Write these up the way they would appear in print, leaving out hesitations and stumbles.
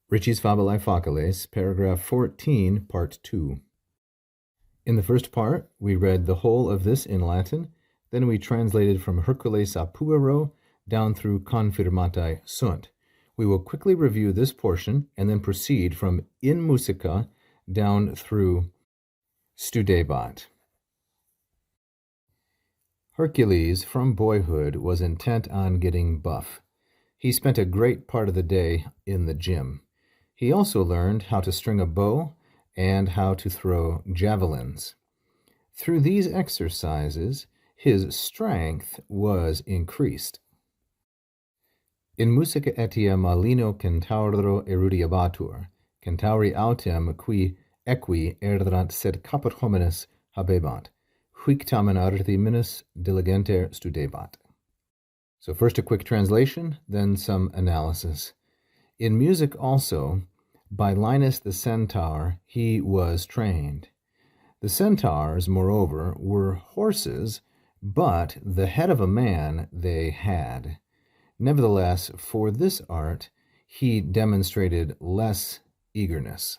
Ritchie's Fabulae Faciles, paragraph 14, part 2. In the first part, we read the whole of this in Latin, then we translated from Hercules a puero down through confirmatae sunt. We will quickly review this portion and then proceed from in musica down through studebat. Hercules, from boyhood, was intent on getting buff. He spent a great part of the day in the gym. He also learned how to string a bow and how to throw javelins. Through these exercises, his strength was increased. In musica etiam alino centauro erudiabatur, centauri autem qui equi erdrant sed caput homines habebant, huic tamen artiminis diligenter studebat. So first a quick translation, then some analysis. In music also, by Linus the centaur, he was trained. The centaurs, moreover, were horses, but the head of a man they had. Nevertheless, for this art, he demonstrated less eagerness.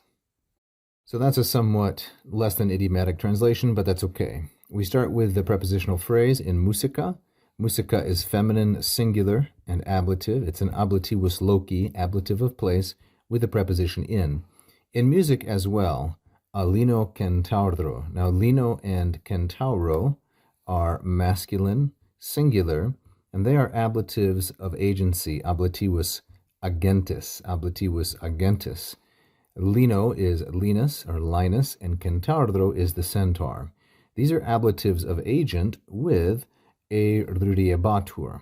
So that's a somewhat less than idiomatic translation, but that's okay. We start with the prepositional phrase in musica. Musica is feminine singular and ablative. It's an ablativus loci, ablative of place, with the preposition in. In music as well, a lino centauro. Now, lino and centauro are masculine, singular, and they are ablatives of agency, ablativus agentis, ablativus agentis. Lino is Linus or Linus, and centauro is the centaur. These are ablatives of agent with a rudiabatur,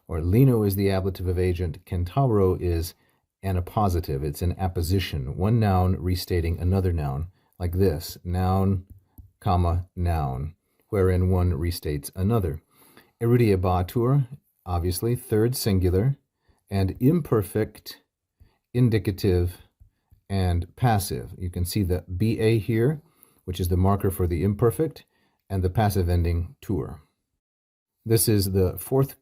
or lino is the ablative of agent, centauro is an appositive, it's an apposition, one noun restating another noun, like this, noun, comma, noun, wherein one restates another. Erudiabatur, obviously, third singular, and imperfect, indicative, and passive. You can see the BA here, which is the marker for the imperfect, and the passive ending tur. This is the fourth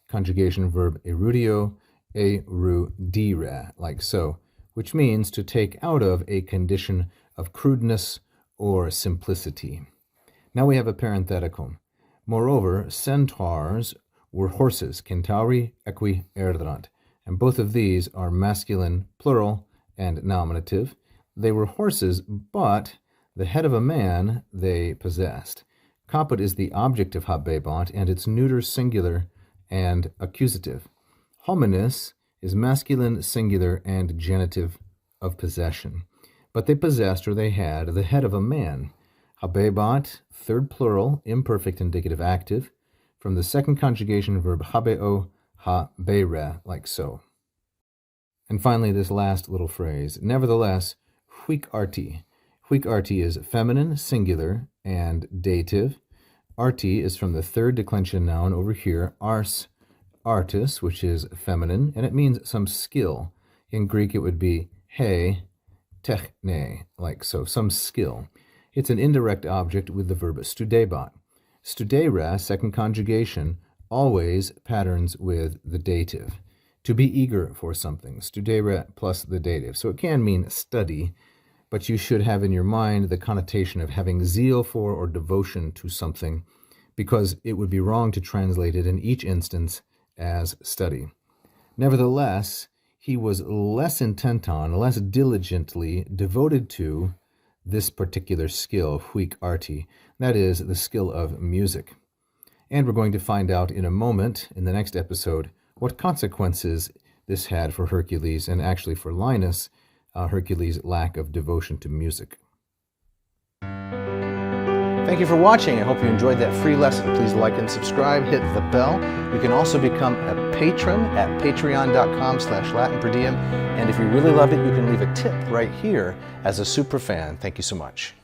conjugation verb erudio, erudire, like so, which means to take out of a condition of crudeness or simplicity. Now we have a parenthetical. Moreover, centaurs were horses, centauri equi erdrant, and both of these are masculine, plural, and nominative. They were horses, but the head of a man they possessed. Caput is the object of habebant, and it's neuter singular and accusative. Hominis is masculine singular and genitive of possession. But they possessed, or they had, the head of a man. Habebant, third plural, imperfect indicative active, from the second conjugation verb habeo, habere, like so. And finally, this last little phrase, nevertheless, huic arti. Huic arti is feminine, singular, and dative. Arti is from the third declension noun over here, ars artis, which is feminine, and it means some skill. In Greek, it would be he techne, like so, some skill. It's an indirect object with the verb studebat. Studere, second conjugation, always patterns with the dative. To be eager for something, studere plus the dative. So it can mean study, but you should have in your mind the connotation of having zeal for or devotion to something, because it would be wrong to translate it in each instance as study. Nevertheless, he was less intent on, less diligently devoted to this particular skill, huic arti, that is, the skill of music. And we're going to find out in a moment, in the next episode, what consequences this had for Hercules and actually for Linus, Hercules' lack of devotion to music. Thank you for watching. I hope you enjoyed that free lesson. Please like and subscribe, hit the bell. You can also become a patron at patreon.com/LatinPerDiem. And if you really loved it, you can leave a tip right here as a super fan. Thank you so much.